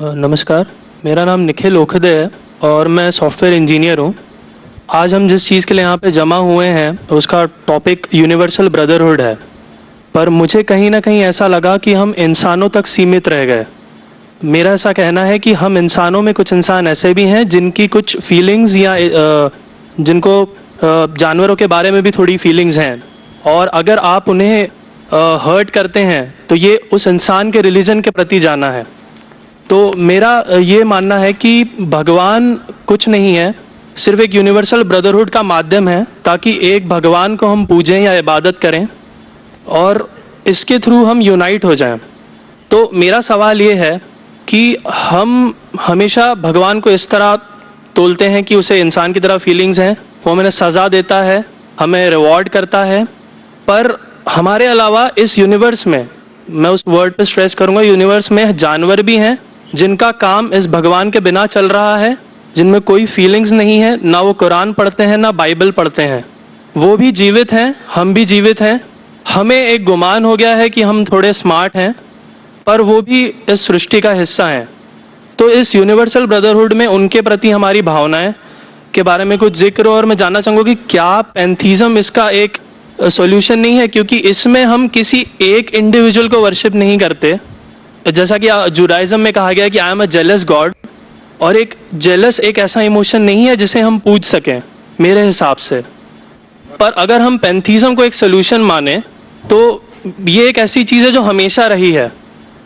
नमस्कार, मेरा नाम निखिल ओखदे है और मैं सॉफ्टवेयर इंजीनियर हूँ। आज हम जिस चीज़ के लिए यहाँ पे जमा हुए हैं उसका टॉपिक यूनिवर्सल ब्रदरहुड है। पर मुझे कहीं ना कहीं ऐसा लगा कि हम इंसानों तक सीमित रह गए। मेरा ऐसा कहना है कि हम इंसानों में कुछ इंसान ऐसे भी हैं जिनकी कुछ फीलिंग्स या जिनको जानवरों के बारे में भी थोड़ी फीलिंग्स हैं, और अगर आप उन्हें हर्ट करते हैं तो ये उस इंसान के रिलीजन के प्रति जाना है। तो मेरा ये मानना है कि भगवान कुछ नहीं है, सिर्फ एक यूनिवर्सल ब्रदरहुड का माध्यम है ताकि एक भगवान को हम पूजें या इबादत करें और इसके थ्रू हम यूनाइट हो जाएं। तो मेरा सवाल ये है कि हम हमेशा भगवान को इस तरह तोलते हैं कि उसे इंसान की तरह फीलिंग्स हैं, वो हमें सज़ा देता है, हमें रिवॉर्ड करता है, पर हमारे अलावा इस यूनिवर्स में, मैं उस वर्ड पे स्ट्रेस करूँगा, यूनिवर्स में जानवर भी हैं जिनका काम इस भगवान के बिना चल रहा है, जिनमें कोई फीलिंग्स नहीं है, ना वो कुरान पढ़ते हैं ना बाइबल पढ़ते हैं। वो भी जीवित हैं, हम भी जीवित हैं। हमें एक गुमान हो गया है कि हम थोड़े स्मार्ट हैं, पर वो भी इस सृष्टि का हिस्सा हैं। तो इस यूनिवर्सल ब्रदरहुड में उनके प्रति हमारी भावनाएं के बारे में कुछ जिक्र, और मैं जानना चाहूँगा कि क्या पैंथीज़म इसका एक सॉल्यूशन नहीं है, क्योंकि इसमें हम किसी एक इंडिविजुअल को वर्शिप नहीं करते। जैसा कि जुडाइज्म में कहा गया है कि I am a jealous God, और एक जेलस एक ऐसा इमोशन नहीं है जिसे हम पूज सकें मेरे हिसाब से। पर अगर हम पैंथीज़म को एक सोल्यूशन माने तो ये एक ऐसी चीज़ है जो हमेशा रही है।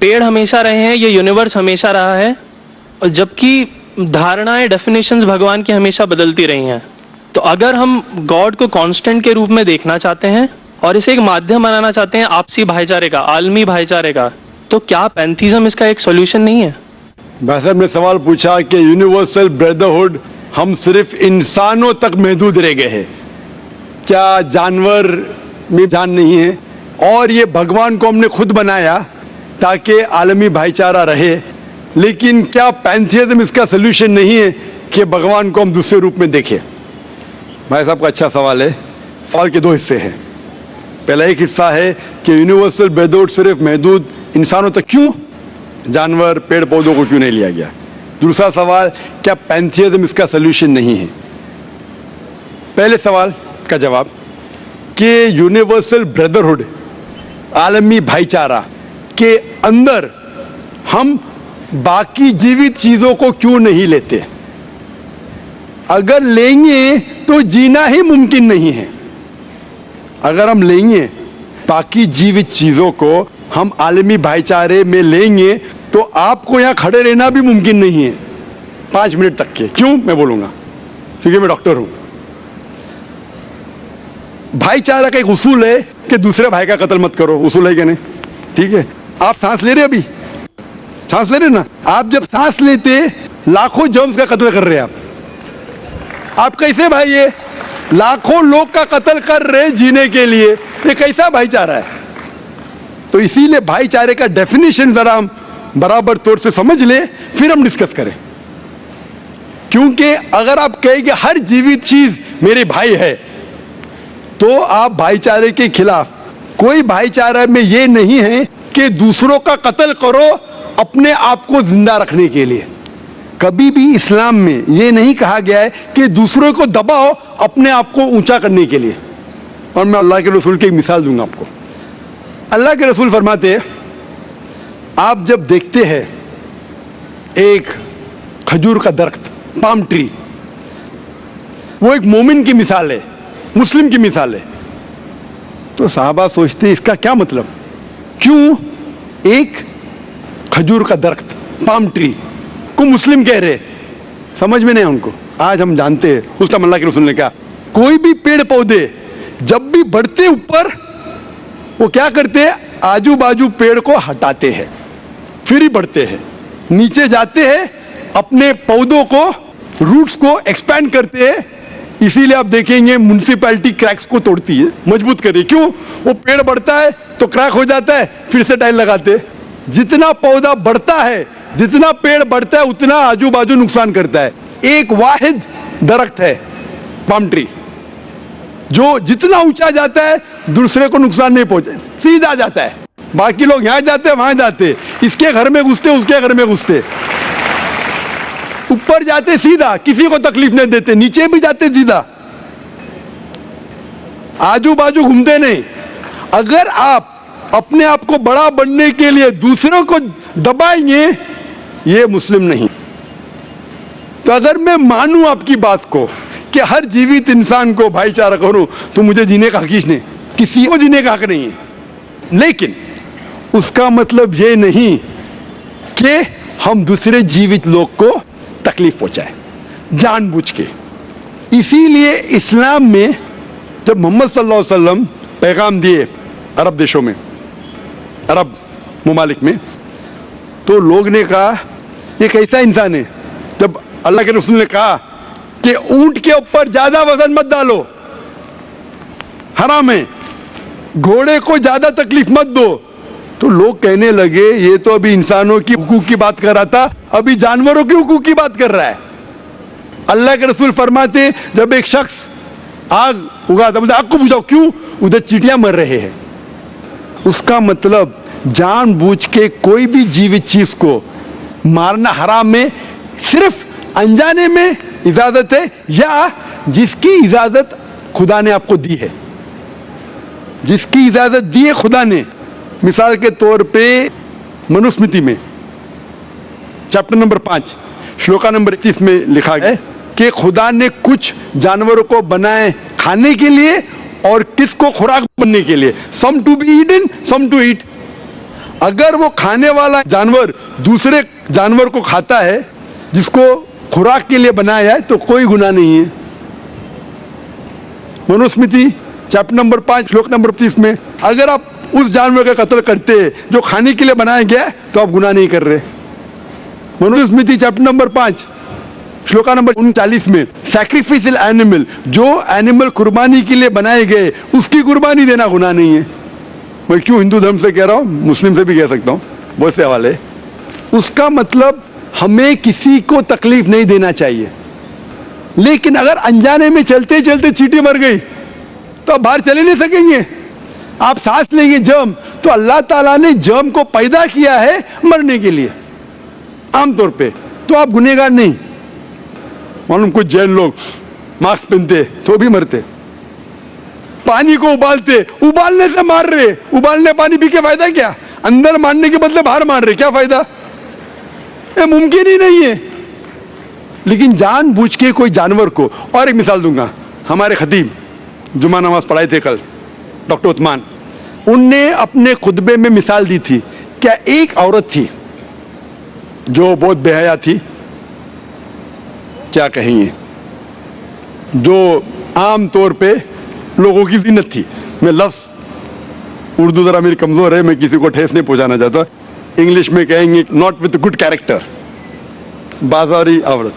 पेड़ हमेशा रहे हैं, ये यूनिवर्स हमेशा रहा है, और जबकि धारणाएं, डेफिनेशंस भगवान की हमेशा बदलती रही हैं। तो अगर हम गॉड को कांस्टेंट के रूप में देखना चाहते हैं और इसे एक माध्यम बनाना चाहते हैं आपसी भाईचारे का, आलमी भाईचारे का, तो क्या पैंथीज़म इसका एक सॉल्यूशन नहीं है? भाई साहब ने सवाल पूछा कि यूनिवर्सल ब्रदरहुड हम सिर्फ इंसानों तक महदूद रह गए हैं, क्या जानवर में जान नहीं है? और ये भगवान को हमने खुद बनाया ताकि आलमी भाईचारा रहे, लेकिन क्या पैंथीज़म इसका सल्यूशन नहीं है कि भगवान को हम दूसरे रूप में देखें? भाई साहब का अच्छा सवाल है। सवाल के दो हिस्से हैं। पहला एक हिस्सा है कि यूनिवर्सल ब्रदरहुड सिर्फ महदूद इंसानों तक क्यों, जानवर पेड़ पौधों को क्यों नहीं लिया गया? दूसरा सवाल, क्या पैंथीज़म इसका सल्यूशन नहीं है? पहले सवाल का जवाब कि यूनिवर्सल ब्रदरहुड, आलमी भाईचारा के अंदर हम बाकी जीवित चीज़ों को क्यों नहीं लेते? अगर लेंगे तो जीना ही मुमकिन नहीं है। अगर हम लेंगे बाकी जीवित चीज़ों को, हम आलमी भाईचारे में लेंगे, तो आपको यहाँ खड़े रहना भी मुमकिन नहीं है 5 मिनट तक के। क्यों मैं बोलूँगा? क्योंकि मैं डॉक्टर हूँ। भाईचारा का एक उसूल है कि दूसरे भाई का कत्ल मत करो, उसूल है कि नहीं? ठीक है, आप सांस ले रहे, अभी सांस ले रहे ना, आप जब सांस लेते लाखों जर्म्स का कत्ल कर रहे हैं आप कैसे भाई? ये लाखों लोग का कत्ल कर रहे जीने के लिए, ये कैसा भाईचारा है? तो इसीलिए भाईचारे का डेफिनेशन जरा हम बराबर तौर से समझ ले, फिर हम डिस्कस करें। क्योंकि अगर आप कहें कि हर जीवित चीज मेरे भाई है, तो आप भाईचारे के खिलाफ। कोई भाईचारा में ये नहीं है कि दूसरों का कत्ल करो अपने आप को जिंदा रखने के लिए। कभी भी इस्लाम में ये नहीं कहा गया है कि दूसरों को दबाओ अपने आप को ऊंचा करने के लिए। और मैं अल्लाह के रसूल की एक मिसाल दूंगा आपको। अल्लाह के रसूल फरमाते हैं, आप जब देखते हैं एक खजूर का दरख्त, पाम ट्री, वो एक मोमिन की मिसाल है, मुस्लिम की मिसाल है, तो साहबा सोचते हैं इसका क्या मतलब? क्यों एक खजूर का दरख्त, पाम ट्री को मुस्लिम कह रहे? समझ में नहीं उनको। आज हम जानते हैं, उस टाइम अल्लाह के रसूल ने कहा, कोई भी पेड़ पौधे जब भी बढ़ते ऊपर, वो क्या करते हैं? आजू बाजू पेड़ को हटाते हैं, फिर ही बढ़ते हैं। नीचे जाते हैं, अपने पौधों को, रूट्स को एक्सपैंड करते हैं। इसीलिए आप देखेंगे म्युनिसिपैलिटी क्रैक्स को तोड़ती है, मजबूत करे। क्यों? वो पेड़ बढ़ता है तो क्रैक हो जाता है, फिर से टाइल लगाते हैं। जितना पौधा बढ़ता है, जितना पेड़ बढ़ता है, उतना आजू बाजू नुकसान करता है। एक वाहिद दरख्त है पाम ट्री, जो जितना ऊंचा जाता है दूसरे को नुकसान नहीं पहुंचे, सीधा जाता है। बाकी लोग यहाँ जाते वहां जाते, इसके घर में घुसते उसके घर में घुसते, ऊपर जाते सीधा, किसी को तकलीफ नहीं देते, नीचे भी जाते सीधा, आजू बाजू घूमते नहीं। अगर आप अपने आप को बड़ा बनने के लिए दूसरों को दबाएंगे, ये मुस्लिम नहीं। तो अगर मैं मानूं आपकी बात को कि हर जीवित इंसान को भाईचारा करूं, तो मुझे जीने का हक ही नहीं, किसी को जीने का हक नहीं है। लेकिन उसका मतलब ये नहीं कि हम दूसरे जीवित लोग को तकलीफ पहुंचाए जानबूझ के। इसीलिए इस्लाम में जब मोहम्मद सल्लल्लाहु अलैहि वसल्लम पैगाम दिए अरब देशों में, अरब मुमालिक में, तो लोग ने कहा ये कैसा इंसान है। जब अल्लाह के रसूल ने कहा कि ऊंट के ऊपर ज्यादा वजन मत डालो, हराम है, घोड़े को ज्यादा तकलीफ मत दो, तो लोग कहने लगे ये तो अभी इंसानों की हुकूक की बात कर रहा था, अभी जानवरों की हुकूक की बात कर रहा है। अल्लाह के रसूल फरमाते जब एक शख्स आग उगाता, मुझे आग को बुझाओ, क्यों? उधर चींटियां मर रहे हैं। उसका मतलब जानबूझ के कोई भी जीवित चीज को मारना हराम है, सिर्फ अनजाने में इजाजत है, या जिसकी इजाजत खुदा ने आपको दी है, जिसकी इजाजत दी है खुदा ने। मिसाल के तौर पे मनुस्मृति में चैप्टर नंबर 5 श्लोका नंबर 31 में लिखा है कि खुदा ने कुछ जानवरों को बनाए खाने के लिए और किसको खुराक बनने के लिए, some to be eaten some to eat. अगर वो खाने वाला जानवर दूसरे जानवर को खाता है जिसको खुराक के लिए बनाया है, तो कोई गुनाह नहीं है। मनुस्मृति चैप्टर नंबर 5 श्लोक नंबर 30 में अगर आप उस जानवर का कत्ल करते जो खाने के लिए बनाया गया है, तो आप गुनाह नहीं कर रहे। Manusmriti chapter number 5 shloka number 39 में सैक्रिफिशियल एनिमल, जो एनिमल कुर्बानी के लिए बनाए गए उसकी कुर्बानी देना गुनाह नहीं है। मैं क्यों हिंदू धर्म से कह रहा हूं, मुस्लिम से भी कह सकता हूं, बहुत से हवाले। उसका मतलब हमें किसी को तकलीफ नहीं देना चाहिए। लेकिन अगर अनजाने में चलते चलते चींटी मर गई तो आप बाहर चले नहीं सकेंगे, आप सांस लेंगे जर्म, तो अल्लाह ताला ने जर्म को पैदा किया है मरने के लिए आमतौर पे, तो आप गुनहगार नहीं। मालूम कुछ जैन लोग मास्क पहनते तो भी मरते, पानी को उबालते, उबालने से मार रहे, उबालने पानी पी के फायदा क्या? अंदर मारने के बदले बाहर मार रहे, क्या फायदा? ये मुमकिन ही नहीं है। लेकिन जानबूझ के कोई जानवर को, और एक मिसाल दूंगा, हमारे खतीब जुमा नमाज पढ़ाए थे कल, डॉक्टर उस्मान, उनने अपने खुतबे में मिसाल दी थी। क्या एक औरत थी जो बहुत बेहया थी, क्या कहेंगे, जो आम तौर पे लोगों की जिन्नत थी। मैं लफ्ज़ उर्दू ज़रा मेरी कमज़ोर है, मैं किसी को ठेस नहीं पहुंचाना चाहता, इंग्लिश में कहेंगे नॉट विथ गुड कैरेक्टर, बाजारी औरत।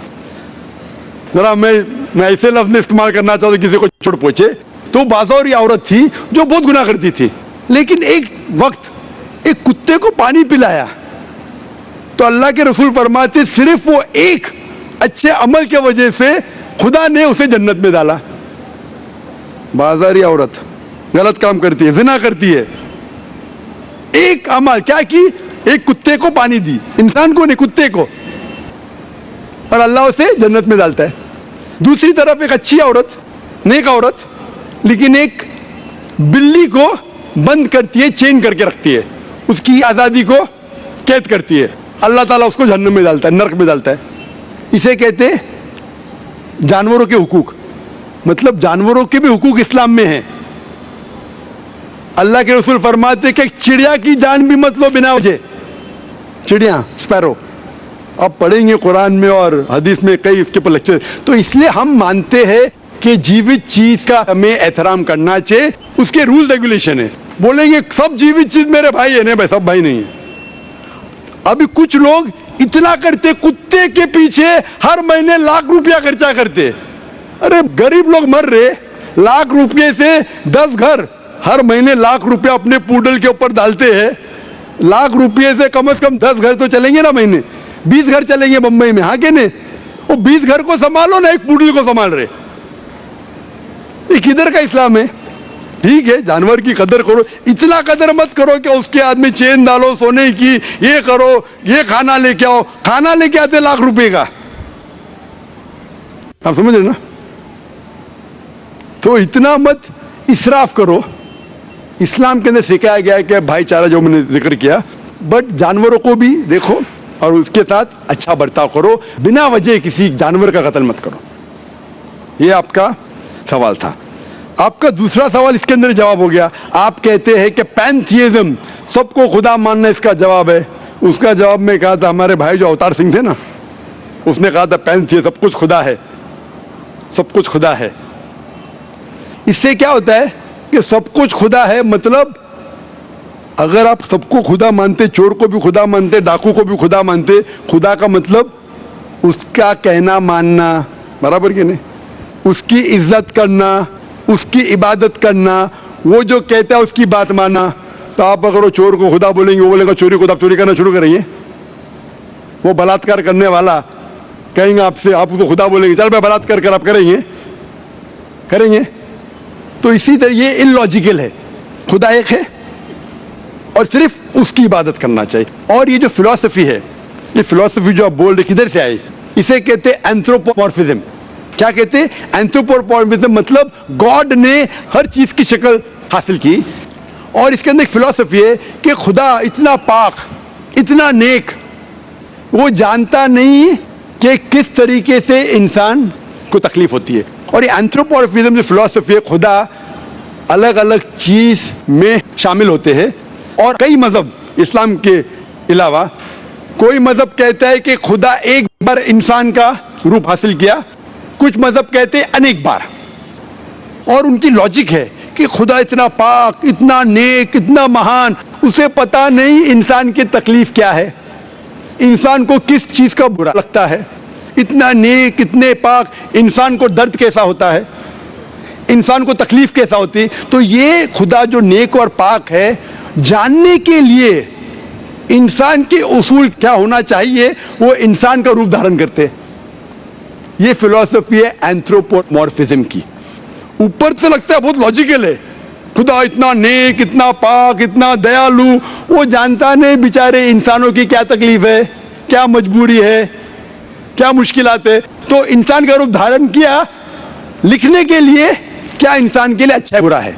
जरा मैं ऐसे लफ्ज़ नहीं इस्तेमाल करना चाहता किसी को छोड़ पहुंचे, तो बाजारी औरत थी जो बहुत गुनाह करती थी। लेकिन एक वक्त एक कुत्ते को पानी पिलाया तो अल्लाह के रसूल फरमाते सिर्फ वो एक अच्छे अमल के वजह से खुदा ने उसे जन्नत में डाला। बाजारी औरत गलत काम करती है, जिना करती है, एक अमल क्या की, एक कुत्ते को पानी दी, इंसान को नहीं कुत्ते को, और अल्लाह उसे जन्नत में डालता है। दूसरी तरफ एक अच्छी औरत, नेक औरत, लेकिन एक बिल्ली को बंद करती है, चेन करके रखती है, उसकी आजादी को कैद करती है, अल्लाह ताला उसको जहन्नम में डालता है, नरक में डालता है। इसे कहते जानवरों के हुकूक। मतलब जानवरों के भी हुकूक इस्लाम में हैं। अल्लाह के रसूल फरमाते कि चिड़िया की जान भी मत लो बिना वजह, चिड़िया स्पैरो। अब पढ़ेंगे कुरान में और हदीस में कई इसके पर लेक्चर। तो इसलिए हम मानते हैं कि जीवित चीज का हमें एहतराम करना चाहिए, उसके रूल रेगुलेशन है। बोलेंगे सब जीवित चीज मेरे भाई है, नहीं भाई सब भाई नहीं है। अभी कुछ लोग इतना करते, कुत्ते के पीछे हर महीने लाख रुपया खर्चा करते। अरे गरीब लोग मर रहे, लाख रुपये से 10 घर हर महीने लाख रुपया अपने पूडल के ऊपर डालते हैं। लाख रुपये से कम 10 घर तो चलेंगे ना महीने, 20 घर चलेंगे बंबई में, हाँ के नहीं? वो 20 घर को संभालो ना, एक पूडल को संभाल रहे। ये किधर का इस्लाम है? ठीक है, जानवर की कदर करो, इतना कदर मत करो कि उसके हाथ में चेन डालो सोने की, ये करो, ये खाना लेके आओ। खाना लेके आते लाख रुपए का, आप समझ रहे ना? तो इतना मत इसराफ करो। इस्लाम के अंदर सिखाया गया है कि भाईचारा, जो मैंने जिक्र किया, बट जानवरों को भी देखो और उसके साथ अच्छा बर्ताव करो, बिना वजह किसी जानवर का कत्ल मत करो। ये आपका सवाल था। आपका दूसरा सवाल इसके अंदर जवाब हो गया। आप कहते हैं कि पैंथियज्म, सबको खुदा मानना इसका जवाब है। उसका जवाब में कहा था, हमारे भाई जो अवतार सिंह थे ना, उसने कहा था पैंथियज्म, सब कुछ खुदा है, सब कुछ खुदा है। इससे क्या होता है कि सब कुछ खुदा है, मतलब अगर आप सबको खुदा मानते, चोर को भी खुदा मानते, डाकू को भी खुदा मानते, खुदा का मतलब उसका कहना मानना, बराबर कि नहीं? उसकी इज्जत करना, उसकी इबादत करना, वो जो कहता है उसकी बात मानना। तो आप अगर वो चोर को खुदा बोलेंगे, वो बोलेगा चोरी को, तो आप चोरी करना शुरू करेंगे। वो बलात्कार करने वाला कहेंगे आपसे, आप उसको खुदा बोलेंगे, चल मैं बलात्कार कर, आप करेंगे? करेंगे? तो इसी तरह ये इलॉजिकल है। खुदा एक है और सिर्फ उसकी इबादत करना चाहिए। और ये जो फिलॉसफी है, ये फिलॉसफी जो आप बोल रहे, किधर से आई? इसे कहते हैं एंथ्रोपोमॉर्फिज्म। क्या कहते हैं? एंथ्रोपोमॉर्फिज्म, मतलब गॉड ने हर चीज की शक्ल हासिल की। और इसके अंदर एक फिलॉसफी है कि खुदा इतना पाक, इतना नेक, वो जानता नहीं कि किस तरीके से इंसान को तकलीफ होती है। और ये एंथ्रोपोमॉर्फिज्म जो फिलॉसफी है, खुदा अलग अलग चीज में शामिल होते हैं। और कई मजहब, इस्लाम के अलावा कोई मजहब कहता है कि खुदा एक बार इंसान का रूप हासिल किया, कुछ मजहब कहते हैं अनेक बार। और उनकी लॉजिक है कि खुदा इतना पाक, इतना नेक, इतना महान, उसे पता नहीं इंसान की तकलीफ क्या है, इंसान को किस चीज का बुरा लगता है। इतना नेक, इतने पाक, इंसान को दर्द कैसा होता है, इंसान को तकलीफ कैसा होती है। तो ये खुदा जो नेक और पाक है, जानने के लिए इंसान के उसूल क्या होना चाहिए, वो इंसान का रूप धारण करते। ये फिलॉसफी है एंथ्रोपोमॉर्फिज्म की। ऊपर से लगता है बहुत लॉजिकल है, खुदा इतना नेक, इतना पाक, इतना दयालु, वो जानता नहीं बेचारे इंसानों की क्या तकलीफ है, क्या मजबूरी है, क्या मुश्किलात है। तो इंसान का रूप धारण किया लिखने के लिए, क्या इंसान के लिए अच्छा है बुरा है।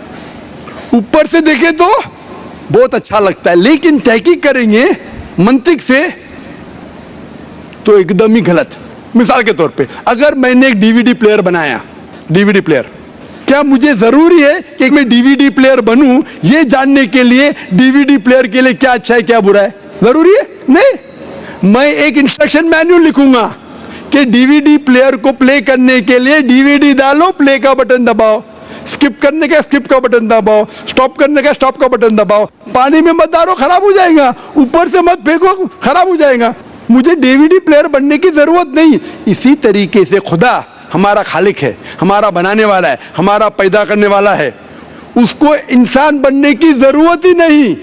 ऊपर से देखे तो बहुत अच्छा लगता है, लेकिन तहकीक करेंगे मंतिक से तो एकदम ही गलत। मिसाल के तौर पे, अगर मैंने एक डीवीडी प्लेयर बनाया, डीवीडी प्लेयर, क्या मुझे जरूरी है कि मैं डीवीडी प्लेयर बनूं ये जानने के लिए डीवीडी प्लेयर के लिए क्या अच्छा है क्या बुरा है? जरूरी है? नहीं। मैं एक इंस्ट्रक्शन मैन्युअल लिखूंगा कि डीवीडी प्लेयर को प्ले करने के लिए डीवीडी डालो, प्ले का बटन दबाओ, स्किप करने का स्किप का बटन दबाओ, स्टॉप करने का स्टॉप का बटन दबाओ। पानी में मत डालो, खराब हो जाएगा, ऊपर से मत फेंको, खराब हो जाएगा। मुझे डीवीडी प्लेयर बनने की जरूरत नहीं। इसी तरीके से खुदा हमारा खालिक है, हमारा बनाने वाला है, हमारा पैदा करने वाला है, उसको इंसान बनने की जरूरत ही नहीं।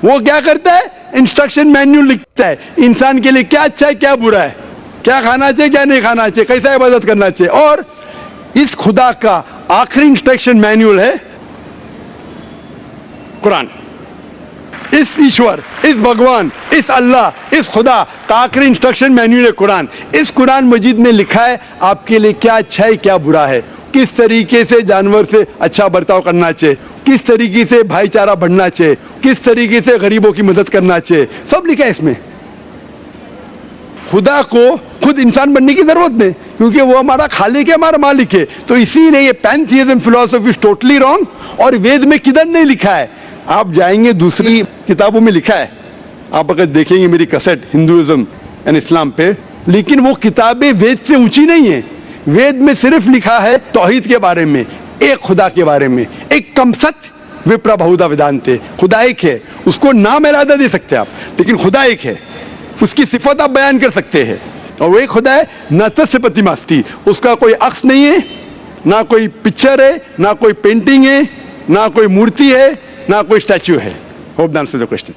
वो क्या करता है? इंस्ट्रक्शन मैन्युअल लिखता है, इंसान के लिए क्या अच्छा है क्या बुरा है, क्या खाना चाहिए क्या नहीं खाना चाहिए, कैसा इबादत करना चाहिए। और इस खुदा का आखिरी इंस्ट्रक्शन मैन्युअल है कुरान। इस ईश्वर, इस भगवान, इस अल्लाह, इस खुदा का आखिरी इंस्ट्रक्शन मैन्युअल है कुरान। इस कुरान मजीद में लिखा है आपके लिए क्या अच्छा है क्या बुरा है, किस तरीके से जानवर से अच्छा बर्ताव करना चाहिए, किस तरीके से भाईचारा बढ़ना चाहिए, किस तरीके से गरीबों की मदद करना चाहिए, सब लिखा है इसमें। खुदा को खुद इंसान बनने की जरूरत नहीं, क्योंकि वो हमारा खालिक है, हमारा मालिक है। तो इसीलिए ये पैंथियज्म फिलॉसफी इज टोटली रॉन्ग। और वेद में किधर नहीं लिखा है, आप जाएंगे दूसरी किताबों में लिखा है, आप अगर देखेंगे मेरी कैसेट हिंदुइज्म एंड इस्लाम पे, लेकिन वो किताबें वेद से ऊंची नहीं है। वेद में सिर्फ लिखा है तौहीद के बारे में, एक खुदा के बारे में, एक कम सत्य विप्रा बहुधा वेदांते। खुदा एक है, उसको नाम इरादा दे सकते हैं आप, लेकिन खुदा एक है, उसकी सिफत आप बयान कर सकते हैं। और वो एक खुदा है, न तस्य प्रतिमास्ति, उसका कोई अक्स नहीं है, ना कोई पिक्चर है, ना कोई पेंटिंग है, ना कोई मूर्ति है, ना कोई स्टैच्यू है। Hope that answers the question.